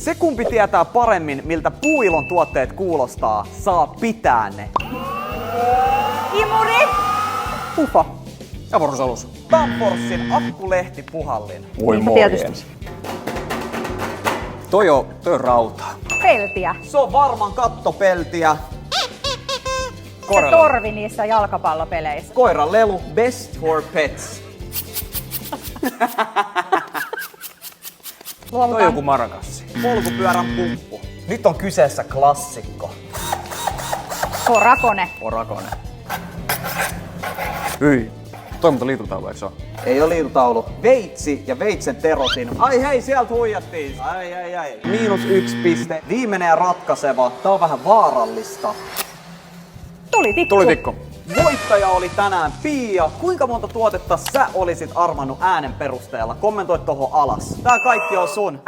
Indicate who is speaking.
Speaker 1: Se kumpi tietää paremmin, miltä puuilon tuotteet kuulostaa, saa pitää ne.
Speaker 2: Imuri!
Speaker 3: Ufa. Avaruusalus.
Speaker 1: Danforsin akkulehtipuhallin.
Speaker 3: Voi
Speaker 2: Tietysti.
Speaker 3: Toi on rautaa.
Speaker 2: Peltiä.
Speaker 1: Se on varmaan kattopeltiä.
Speaker 2: Se torvi niissä jalkapallopeleissä.
Speaker 1: Koiran lelu, best for pets.
Speaker 3: Toi on
Speaker 2: Luovutaan.
Speaker 3: joku marakassi.
Speaker 1: Polkupyörän pumppu. Nyt on kyseessä klassikko.
Speaker 2: Porakone.
Speaker 3: Porakone. Hyi. Toi mutta liitutaulu, eikö se oo?
Speaker 1: Ei ole liitutaulu. Veitsi ja veitsen terotin. Ai hei, sieltä huijattiin. Ai. -1 piste. Viimeinen ja ratkaiseva. Tää on vähän vaarallista.
Speaker 2: Tulitikku.
Speaker 3: Tulitikko.
Speaker 1: Voittaja oli tänään Pia. Kuinka monta tuotetta sä olisit arvannut äänen perusteella? Kommentoi tohon alas. Tää kaikki on sun.